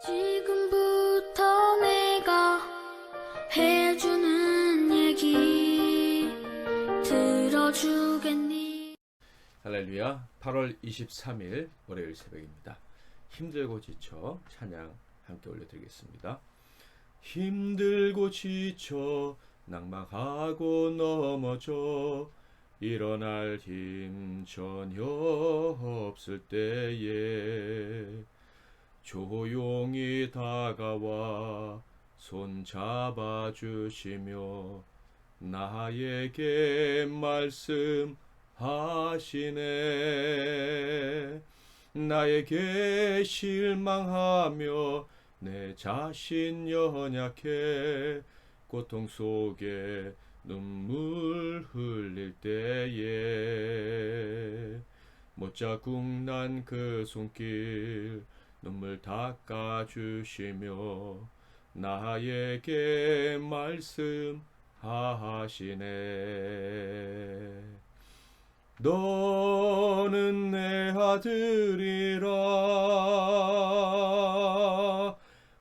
지금부터 내가 해주는 얘기 들어주겠니? 할렐루야. 8월 23일 월요일 새벽입니다. 힘들고 지쳐 찬양 함께 올려드리겠습니다. 힘들고 지쳐 낭망하고 넘어져 일어날 힘 전혀 없을 때에 조용히 다가와 손 잡아주시며 나에게 말씀하시네. 나에게 실망하며 내 자신 연약해 고통 속에 눈물 흘릴 때에 못자국 난 그 손길 눈물 닦아주시며 나에게 말씀하시네. 너는 내 아들이라.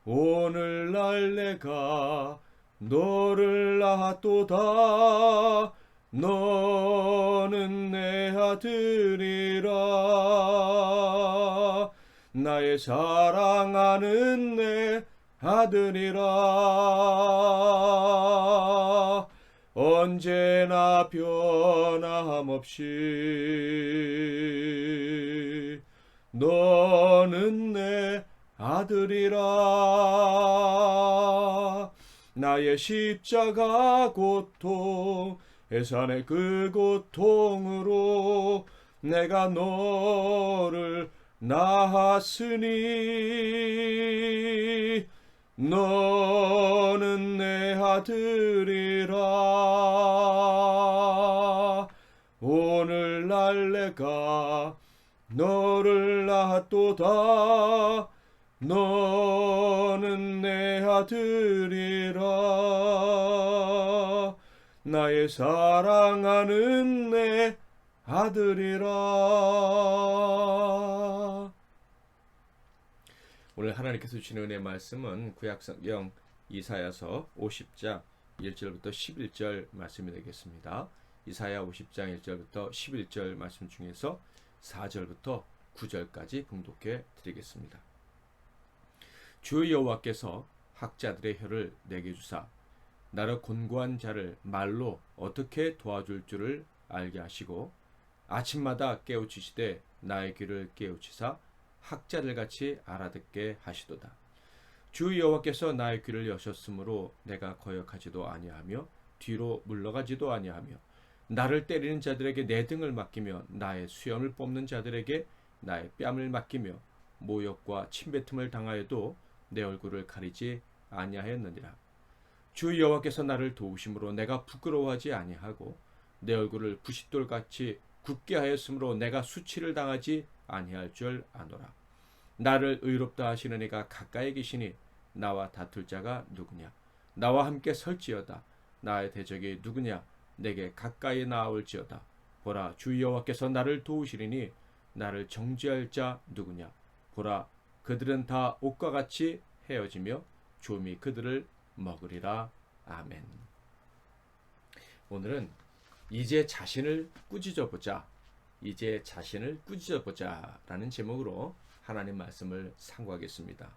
오늘날 내가 너를 낳았도다. 너는 내 아들이라. 나의 사랑하는 내 아들이라. 언제나 변함없이 너는 내 아들이라. 나의 십자가 고통 해산의 그 고통으로 내가 너를 낳았으니 너는 내 아들이라. 오늘날 내가 너를 낳았도다. 너는 내 아들이라. 나의 사랑하는 내 아들이라. 오늘 하나님께서 주시는 은혜의 말씀은 구약성경 이사야서 50장 1절부터 11절 말씀이 되겠습니다. 이사야 50장 1절부터 11절 말씀 중에서 4절부터 9절까지 봉독해 드리겠습니다. 주 여호와께서 학자들의 혀를 내게 주사 나를 곤고한 자를 말로 어떻게 도와줄 줄을 알게 하시고 아침마다 깨우치시되 나의 귀를 깨우치사 학자들 같이 알아듣게 하시도다. 주 여호와께서 나의 귀를 여셨으므로 내가 거역하지도 아니하며 뒤로 물러가지도 아니하며 나를 때리는 자들에게 내 등을 맡기며 나의 수염을 뽑는 자들에게 나의 뺨을 맡기며 모욕과 침뱉음을 당하여도 내 얼굴을 가리지 아니하였느니라. 주 여호와께서 나를 도우심으로 내가 부끄러워하지 아니하고 내 얼굴을 부싯돌같이 굳게 하였으므로 내가 수치를 당하지 아니할 줄 아노라. 나를 의롭다 하시는 이가 가까이 계시니 나와 다툴 자가 누구냐? 나와 함께 설지어다. 나의 대적이 누구냐? 내게 가까이 나아올지어다. 보라, 주 여호와께서 나를 도우시리니 나를 정죄할 자 누구냐? 보라, 그들은 다 옷과 같이 헤어지며 조미 그들을 먹으리라. 아멘. 오늘은 이제 자신을 꾸짖어보자, 이제 자신을 꾸짖어보자 라는 제목으로 하나님 말씀을 상고하겠습니다.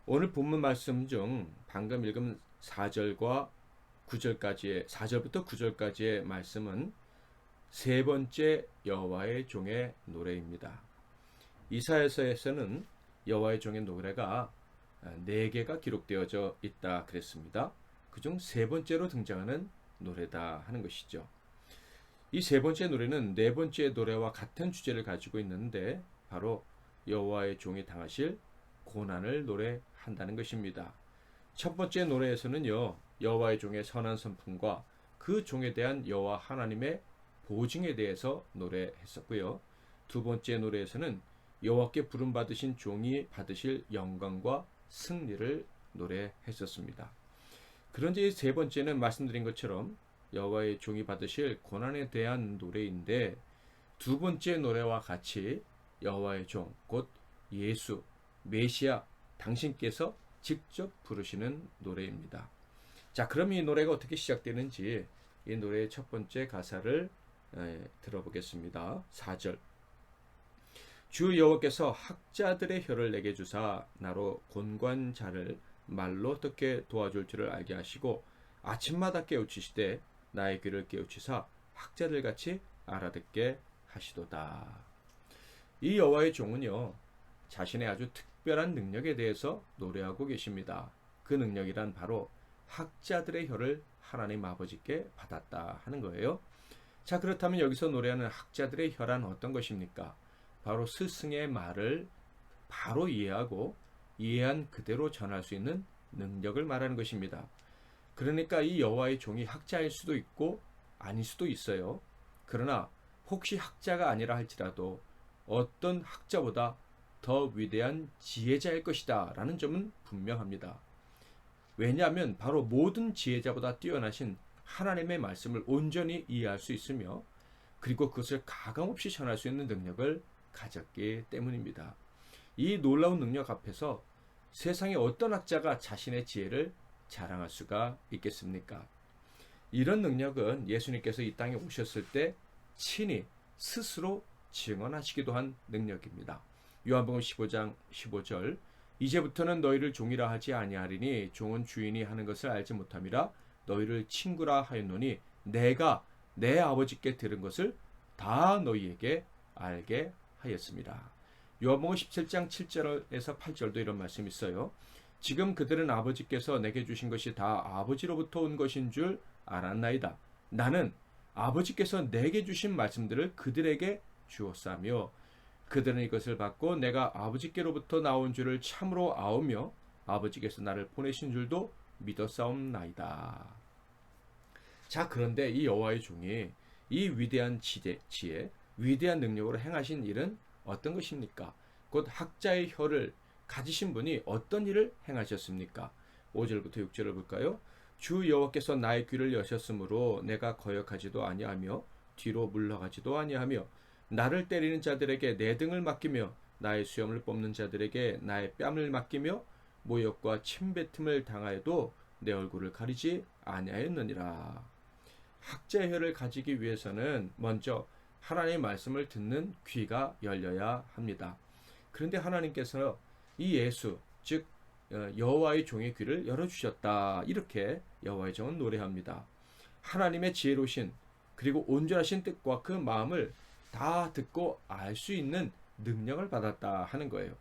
오늘 본문 말씀 중 방금 읽은 4절과 9절까지의 4절부터 9절까지의 말씀은 세 번째 여호와의 종의 노래입니다. 이사야서에서는 여호와의 종의 노래가 4개가 기록되어져 있다 그랬습니다. 그중 세 번째로 등장하는 노래다 하는 것이죠. 이 세 번째 노래는 네 번째 노래와 같은 주제를 가지고 있는데 바로 여호와의 종이 당하실 고난을 노래한다는 것입니다. 첫 번째 노래에서는요, 여호와의 종의 선한 선품과 그 종에 대한 여호와 하나님의 보증에 대해서 노래했었고요. 두 번째 노래에서는 여호와께 부름받으신 종이 받으실 영광과 승리를 노래했었습니다. 그런데 세 번째는 말씀드린 것처럼 여호와의 종이 받으실 고난에 대한 노래인데, 두 번째 노래와 같이 여호와의 종, 곧 예수, 메시아, 당신께서 직접 부르시는 노래입니다. 자, 그럼 이 노래가 어떻게 시작되는지 이 노래의 첫 번째 가사를 들어보겠습니다. 4절. 주 여호와께서 학자들의 혀를 내게 주사 나로 곤관자를 말로 어떻게 도와줄 줄을 알게 하시고 아침마다 깨우치시되 나의 귀를 깨우치사 학자들같이 알아듣게 하시도다. 이 여호와의 종은요, 자신의 아주 특별한 능력에 대해서 노래하고 계십니다. 그 능력이란 바로 학자들의 혀를 하나님 아버지께 받았다 하는 거예요. 자, 그렇다면 여기서 노래하는 학자들의 혀란 어떤 것입니까? 바로 스승의 말을 바로 이해하고 이해한 그대로 전할 수 있는 능력을 말하는 것입니다. 그러니까 이 여호와의 종이 학자일 수도 있고 아닐 수도 있어요. 그러나 혹시 학자가 아니라 할지라도 어떤 학자보다 더 위대한 지혜자일 것이다 라는 점은 분명합니다. 왜냐하면 바로 모든 지혜자보다 뛰어나신 하나님의 말씀을 온전히 이해할 수 있으며 그리고 그것을 가감없이 전할 수 있는 능력을 가졌기 때문입니다. 이 놀라운 능력 앞에서 세상의 어떤 학자가 자신의 지혜를 자랑할 수가 있겠습니까? 이런 능력은 예수님께서 이 땅에 오셨을 때 친히 스스로 증언하시기도 한 능력입니다. 요한복음 15장 15절. 이제부터는 너희를 종이라 하지 아니하리니 종은 주인이 하는 것을 알지 못함이라 너희를 친구라 하였노니 내가 내 아버지께 들은 것을 다 너희에게 알게 하였습니다. 요한복음 17장 7절에서 8절도 이런 말씀이 있어요. 지금 그들은 아버지께서 내게 주신 것이 다 아버지로부터 온 것인 줄 알았나이다. 나는 아버지께서 내게 주신 말씀들을 그들에게 주었사며 그들은 이것을 받고 내가 아버지께로부터 나온 줄을 참으로 아오며 아버지께서 나를 보내신 줄도 믿었사옵나이다. 자, 그런데 이 여호와의 종이 이 위대한 지혜, 위대한 능력으로 행하신 일은 어떤 것입니까? 곧 학자의 혀를 가지신 분이 어떤 일을 행하셨습니까? 5절부터 6절을 볼까요? 주 여호와께서 나의 귀를 여셨으므로 내가 거역하지도 아니하며 뒤로 물러가지도 아니하며 나를 때리는 자들에게 내 등을 맡기며 나의 수염을 뽑는 자들에게 나의 뺨을 맡기며 모욕과 침뱉음을 당하여도 내 얼굴을 가리지 아니하였느니라. 학자의 혀를 가지기 위해서는 먼저 하나님의 말씀을 듣는 귀가 열려야 합니다. 그런데 하나님께서 이 예수, 즉 여호와의 종의 귀를 열어주셨다. 이렇게 여호와의 종은 노래합니다. 하나님의 지혜로우신 그리고 온전하신 뜻과 그 마음을 다 듣고 알 수 있는 능력을 받았다 하는 거예요.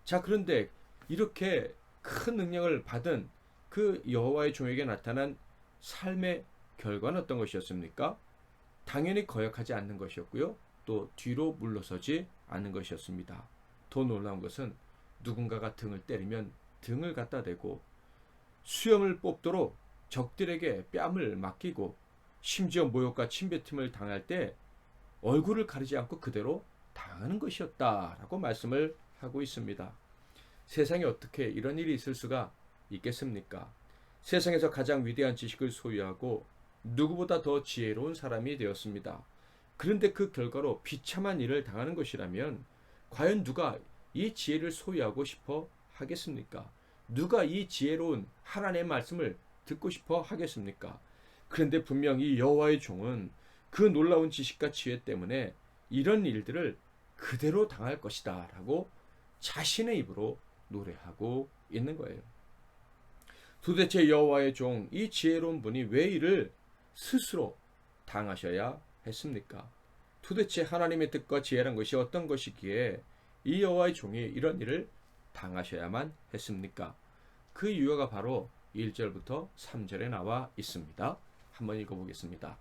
자, 그런데 이렇게 큰 능력을 받은 그 여호와의 종에게 나타난 삶의 결과는 어떤 것이었습니까? 당연히 거역하지 않는 것이었고요. 또 뒤로 물러서지 않는 것이었습니다. 더 놀라운 것은 누군가가 등을 때리면 등을 갖다 대고 수염을 뽑도록 적들에게 뺨을 맡기고 심지어 모욕과 침뱉음을 당할 때 얼굴을 가리지 않고 그대로 당하는 것이었다라고 말씀을 하고 있습니다. 세상에 어떻게 이런 일이 있을 수가 있겠습니까? 세상에서 가장 위대한 지식을 소유하고 누구보다 더 지혜로운 사람이 되었습니다. 그런데 그 결과로 비참한 일을 당하는 것이라면 과연 누가 이 지혜를 소유하고 싶어 하겠습니까? 누가 이 지혜로운 하나님의 말씀을 듣고 싶어 하겠습니까? 그런데 분명 이 여호와의 종은 그 놀라운 지식과 지혜 때문에 이런 일들을 그대로 당할 것이다 라고 자신의 입으로 노래하고 있는 거예요. 도대체 여호와의 종, 이 지혜로운 분이 왜 이를 스스로 당하셔야 했습니까? 도대체 하나님의 뜻과 지혜란 것이 어떤 것이기에 이 여호와의 종이 이런 일을 당하셔야만 했습니까? 그 이유가 바로 1절부터 3절에 나와 있습니다. 한번 읽어보겠습니다.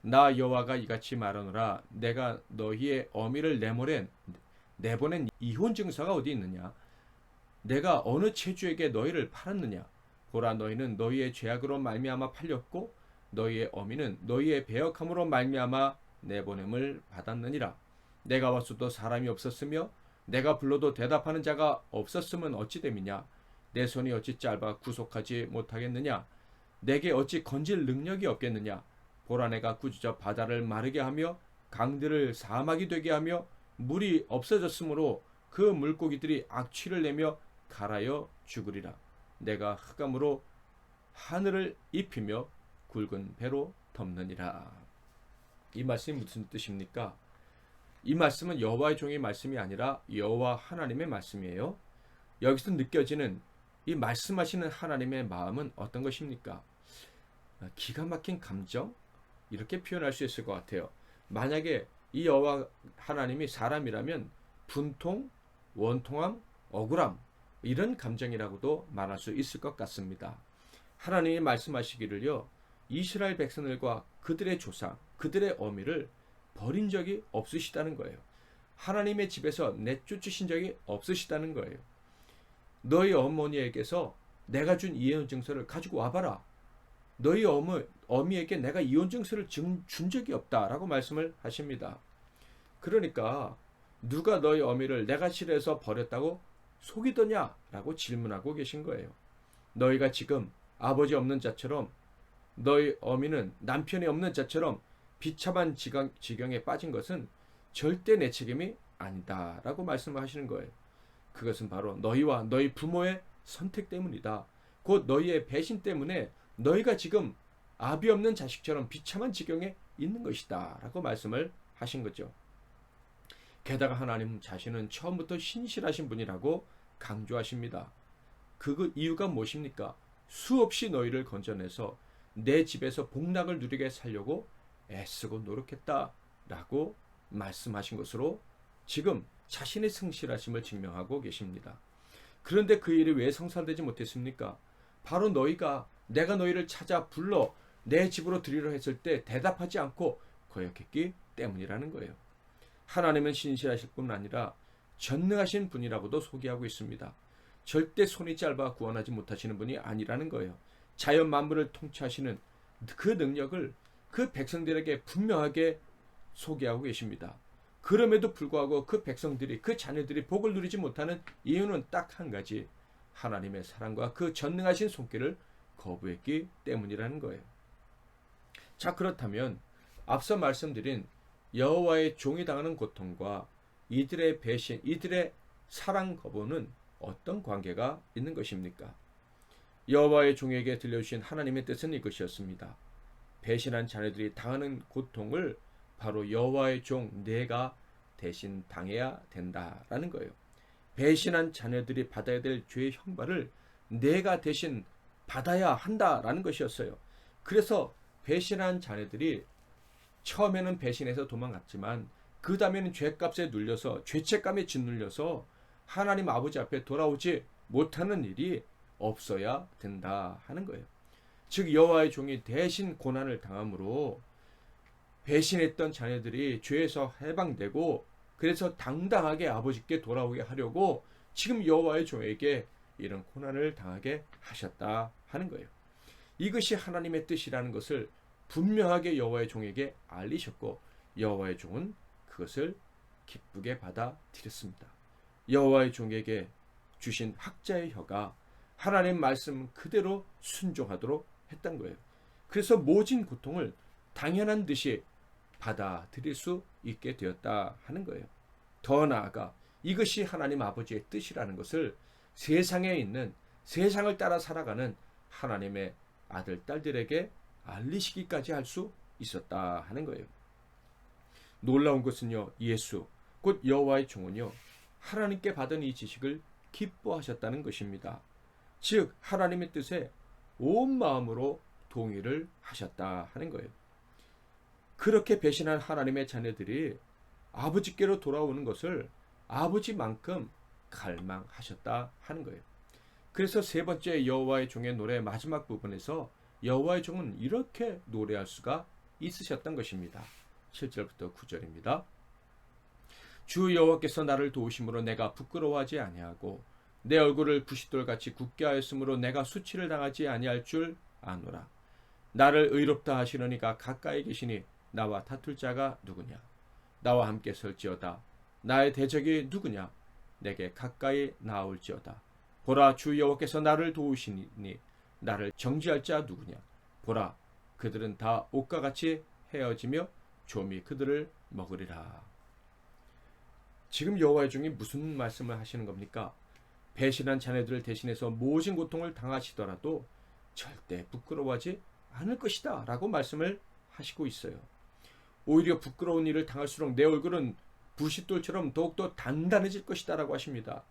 나 여호와가 이같이 말하노라. 내가 너희의 어미를 내보낸 이혼 증서가 어디 있느냐? 내가 어느 체주에게 너희를 팔았느냐? 보라, 너희는 너희의 죄악으로 말미암아 팔렸고 너희의 어미는 너희의 배역함으로 말미암아 내보냄을 받았느니라. 내가 왔어도 사람이 없었으며 내가 불러도 대답하는 자가 없었으면 어찌 됨이냐? 내 손이 어찌 짧아 구속하지 못하겠느냐? 내게 어찌 건질 능력이 없겠느냐? 보라, 내가 꾸짖어 바다를 마르게 하며 강들을 사막이 되게 하며 물이 없어졌으므로 그 물고기들이 악취를 내며 갈아여 죽으리라. 내가 흑암으로 하늘을 입히며 굵은 배로 덮느니라. 이 말씀이 무슨 뜻입니까? 이 말씀은 여호와의 종의 말씀이 아니라 여호와 하나님의 말씀이에요. 여기서 느껴지는 이 말씀하시는 하나님의 마음은 어떤 것입니까? 기가 막힌 감정? 이렇게 표현할 수 있을 것 같아요. 만약에 이 여호와 하나님이 사람이라면 분통, 원통함, 억울함 이런 감정이라고도 말할 수 있을 것 같습니다. 하나님이 말씀하시기를요, 이스라엘 백성들과 그들의 조상, 그들의 어미를 버린 적이 없으시다는 거예요. 하나님의 집에서 내쫓으신 적이 없으시다는 거예요. 너희 어머니에게서 내가 준 이혼 증서를 가지고 와봐라. 너희 어미에게 내가 이혼 증서를 준 적이 없다라고 말씀을 하십니다. 그러니까 누가 너희 어미를 내가 싫어해서 버렸다고 속이더냐라고 질문하고 계신 거예요. 너희가 지금 아버지 없는 자처럼, 너희 어미는 남편이 없는 자처럼 비참한 지경에 빠진 것은 절대 내 책임이 아니다라고 말씀을 하시는 거예요. 그것은 바로 너희와 너희 부모의 선택 때문이다. 곧 너희의 배신 때문에 너희가 지금 아비 없는 자식처럼 비참한 지경에 있는 것이다 라고 말씀을 하신 거죠. 게다가 하나님 자신은 처음부터 신실하신 분이라고 강조하십니다. 그 이유가 무엇입니까? 수없이 너희를 건져내서 내 집에서 복락을 누리게 살려고 애쓰고 노력했다 라고 말씀하신 것으로 지금 자신의 성실하심을 증명하고 계십니다. 그런데 그 일이 왜 성사되지 못했습니까? 바로 너희가 내가 너희를 찾아 불러 내 집으로 들이려 했을 때 대답하지 않고 거역했기 때문이라는 거예요. 하나님은 신실하실 뿐 아니라 전능하신 분이라고도 소개하고 있습니다. 절대 손이 짧아 구원하지 못하시는 분이 아니라는 거예요. 자연 만물을 통치하시는 그 능력을 그 백성들에게 분명하게 소개하고 계십니다. 그럼에도 불구하고 그 백성들이, 그 자녀들이 복을 누리지 못하는 이유는 딱 한 가지, 하나님의 사랑과 그 전능하신 손길을 거부했기 때문이라는 거예요. 자, 그렇다면 앞서 말씀드린 여호와의 종이 당하는 고통과 이들의 배신, 이들의 사랑 거부는 어떤 관계가 있는 것입니까? 여호와의 종에게 들려주신 하나님의 뜻은 이것이었습니다. 배신한 자녀들이 당하는 고통을 바로 여호와의 종 내가 대신 당해야 된다라는 거예요. 배신한 자녀들이 받아야 될 죄의 형벌을 내가 대신 받아야 한다라는 것이었어요. 그래서 배신한 자녀들이 처음에는 배신해서 도망갔지만 그 다음에는 죄값에 눌려서, 죄책감에 짓눌려서 하나님 아버지 앞에 돌아오지 못하는 일이 없어야 된다 하는 거예요. 즉 여호와의 종이 대신 고난을 당함으로 배신했던 자녀들이 죄에서 해방되고, 그래서 당당하게 아버지께 돌아오게 하려고 지금 여호와의 종에게 이런 고난을 당하게 하셨다 하는 거예요. 이것이 하나님의 뜻이라는 것을 분명하게 여호와의 종에게 알리셨고, 여호와의 종은 그것을 기쁘게 받아들였습니다. 여호와의 종에게 주신 학자의 혀가 하나님 말씀 그대로 순종하도록 했던 거예요. 그래서 모진 고통을 당연한 듯이 받아들일 수 있게 되었다 하는 거예요. 더 나아가 이것이 하나님 아버지의 뜻이라는 것을 세상에 있는, 세상을 따라 살아가는 하나님의 아들, 딸들에게 알리시기까지 할 수 있었다 하는 거예요. 놀라운 것은요, 예수, 곧 여호와의 종은요, 하나님께 받은 이 지식을 기뻐하셨다는 것입니다. 즉 하나님의 뜻에 온 마음으로 동의를 하셨다 하는 거예요. 그렇게 배신한 하나님의 자녀들이 아버지께로 돌아오는 것을 아버지만큼 갈망하셨다 하는 거예요. 그래서 세 번째 여호와의 종의 노래 마지막 부분에서 여호와의 종은 이렇게 노래할 수가 있으셨던 것입니다. 7절부터 9절입니다. 주 여호와께서 나를 도우심으로 내가 부끄러워하지 아니하고 내 얼굴을 부싯돌같이 굳게 하였으므로 내가 수치를 당하지 아니할 줄 아노라. 나를 의롭다 하시려니가 가까이 계시니 나와 다툴 자가 누구냐? 나와 함께 설지어다. 나의 대적이 누구냐? 내게 가까이 나올지어다. 보라, 주 여호와께서 나를 도우시니 나를 정죄할 자 누구냐? 보라, 그들은 다 옷과 같이 헤어지며 좀이 그들을 먹으리라. 지금 여호와의 종이 무슨 말씀을 하시는 겁니까? 배신한 자녀들을 대신해서 모진 고통을 당하시더라도 절대 부끄러워하지 않을 것이다 라고 말씀을 하시고 있어요. 오히려 부끄러운 일을 당할수록 내 얼굴은 부싯돌처럼 더욱더 단단해질 것이다 라고 하십니다.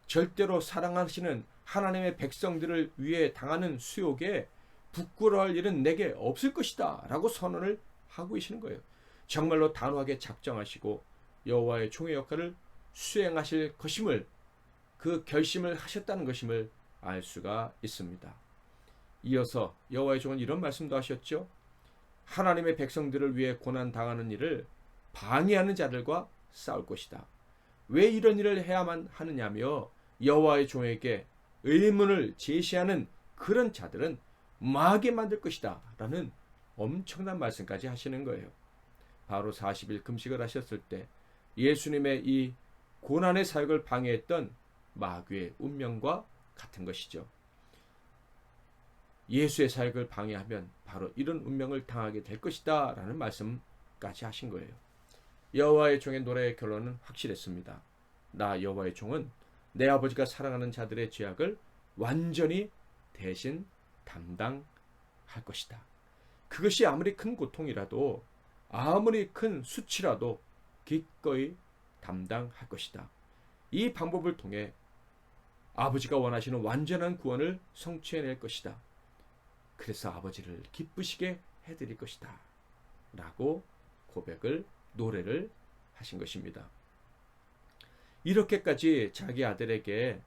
절대로 사랑하시는 하나님의 백성들을 위해 당하는 수욕에 부끄러워할 일은 내게 없을 것이다 라고 선언을 하고 계시는 거예요. 정말로 단호하게 작정하시고 여호와의 종의 역할을 수행하실 것임을, 그 결심을 하셨다는 것임을 알 수가 있습니다. 이어서 여호와의 종은 이런 말씀도 하셨죠. 하나님의 백성들을 위해 고난 당하는 일을 방해하는 자들과 싸울 것이다. 왜 이런 일을 해야만 하느냐며 여호와의 종에게 의문을 제시하는 그런 자들은 망하게 만들 것이다 라는 엄청난 말씀까지 하시는 거예요. 바로 40일 금식을 하셨을 때 예수님의 이 고난의 사역을 방해했던 마귀의 운명과 같은 것이죠. 예수의 사역을 방해하면 바로 이런 운명을 당하게 될 것이다 라는 말씀까지 하신 거예요. 여호와의 종의 노래의 결론은 확실했습니다. 나 여호와의 종은 내 아버지가 사랑하는 자들의 죄악을 완전히 대신 담당할 것이다. 그것이 아무리 큰 고통이라도, 아무리 큰 수치라도 기꺼이 담당할 것이다. 이 방법을 통해 아버지가 원하시는 완전한 구원을 성취해낼 것이다. 그래서 아버지를 기쁘시게 해드릴 것이다 라고 고백을, 노래를 하신 것입니다. 이렇게까지 자기 아들에게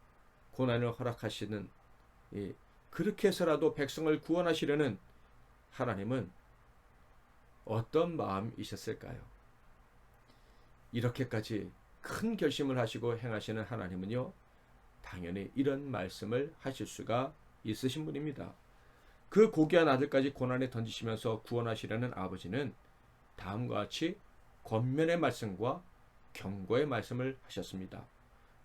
고난을 허락하시는, 그렇게 해서라도 백성을 구원하시려는 하나님은 어떤 마음이셨을까요? 이렇게까지 큰 결심을 하시고 행하시는 하나님은요, 당연히 이런 말씀을 하실 수가 있으신 분입니다. 그 고귀한 아들까지 고난에 던지시면서 구원하시려는 아버지는 다음과 같이 권면의 말씀과 경고의 말씀을 하셨습니다.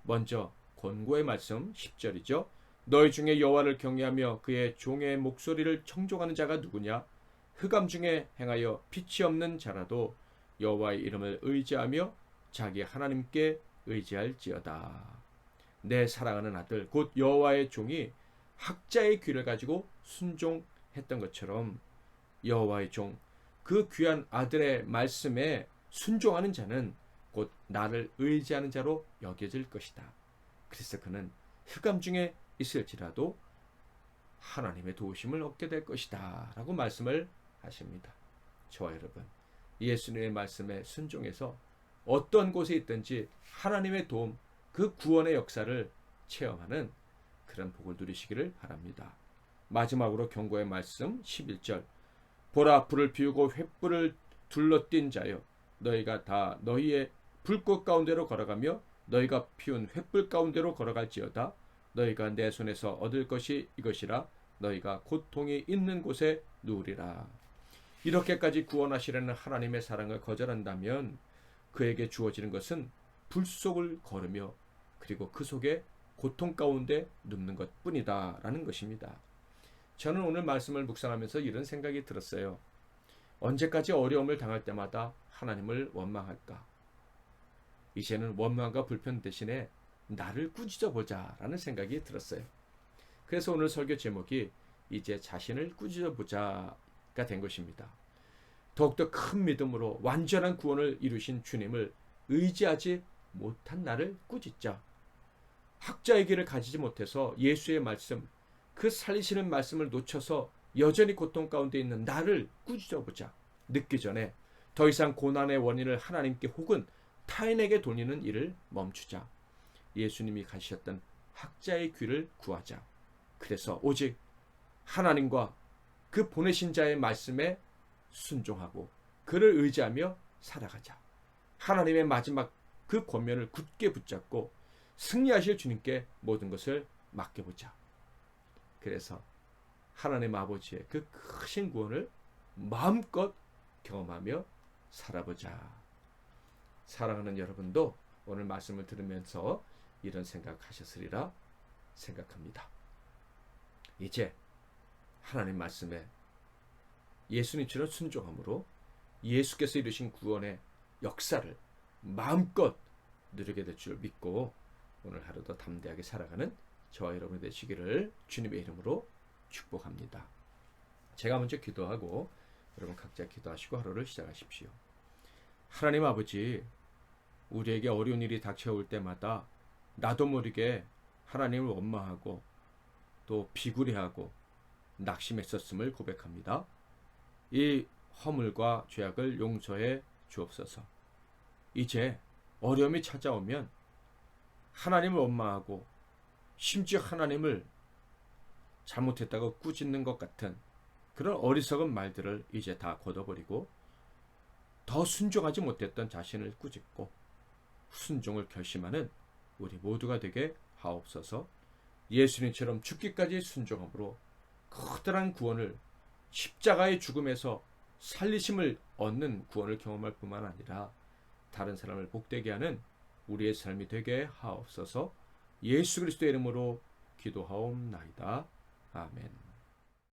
먼저 권고의 말씀 10절이죠. 너희 중에 여호와를 경외하며 그의 종의 목소리를 청종하는 자가 누구냐? 흑암 중에 행하여 빛이 없는 자라도 여호와의 이름을 의지하며 자기 하나님께 의지할지어다. 내 사랑하는 아들 곧 여호와의 종이 학자의 귀를 가지고 순종했던 것처럼 여호와의 종, 그 귀한 아들의 말씀에 순종하는 자는 곧 나를 의지하는 자로 여겨질 것이다. 그래서 그는 흑암 중에 있을지라도 하나님의 도우심을 얻게 될 것이다 라고 말씀을 하십니다. 저와 여러분, 예수님의 말씀에 순종해서 어떤 곳에 있든지 하나님의 도움, 그 구원의 역사를 체험하는 그런 복을 누리시기를 바랍니다. 마지막으로 경고의 말씀 11절. 보라, 불을 피우고 횃불을 둘러띈 자여, 너희가 다 너희의 불꽃 가운데로 걸어가며 너희가 피운 횃불 가운데로 걸어갈지어다. 너희가 내 손에서 얻을 것이 이것이라. 너희가 고통이 있는 곳에 누우리라. 이렇게까지 구원하시려는 하나님의 사랑을 거절한다면 그에게 주어지는 것은 불 속을 걸으며 그리고 그 속에 고통 가운데 눕는 것뿐이다 라는 것입니다. 저는 오늘 말씀을 묵상하면서 이런 생각이 들었어요. 언제까지 어려움을 당할 때마다 하나님을 원망할까? 이제는 원망과 불편 대신에 나를 꾸짖어 보자 라는 생각이 들었어요. 그래서 오늘 설교 제목이 이제 자신을 꾸짖어 보자가 된 것입니다. 더욱더 큰 믿음으로 완전한 구원을 이루신 주님을 의지하지 못한 나를 꾸짖자. 학자의 길을 가지지 못해서 예수의 말씀, 그 살리시는 말씀을 놓쳐서 여전히 고통 가운데 있는 나를 꾸짖어 보자. 늦기 전에 더 이상 고난의 원인을 하나님께 혹은 타인에게 돌리는 일을 멈추자. 예수님이 가시셨던 학자의 귀를 구하자. 그래서 오직 하나님과 그 보내신 자의 말씀에 순종하고 그를 의지하며 살아가자. 하나님의 마지막 그 권면을 굳게 붙잡고 승리하실 주님께 모든 것을 맡겨보자. 그래서 하나님 아버지의 그 크신 구원을 마음껏 경험하며 살아보자. 사랑하는 여러분도 오늘 말씀을 들으면서 이런 생각하셨으리라 생각합니다. 이제 하나님 말씀에 예수님처럼 순종함으로 예수께서 이루신 구원의 역사를 마음껏 누리게 될 줄 믿고 오늘 하루도 담대하게 살아가는 저와 여러분이 되시기를 주님의 이름으로 축복합니다. 제가 먼저 기도하고 여러분 각자 기도하시고 하루를 시작하십시오. 하나님 아버지, 우리에게 어려운 일이 닥쳐올 때마다 나도 모르게 하나님을 원망하고 또 비굴해하고 낙심했었음을 고백합니다. 이 허물과 죄악을 용서해 주옵소서. 이제 어려움이 찾아오면 하나님을 원망하고 심지어 하나님을 잘못했다고 꾸짖는 것 같은 그런 어리석은 말들을 이제 다 걷어버리고 더 순종하지 못했던 자신을 꾸짖고 순종을 결심하는 우리 모두가 되게 하옵소서. 예수님처럼 죽기까지 순종함으로 커다란 구원을, 십자가의 죽음에서 살리심을 얻는 구원을 경험할 뿐만 아니라 다른 사람을 복되게 하는 우리의 삶이 되게 하옵소서. 예수 그리스도의 이름으로 기도하옵나이다. 아멘.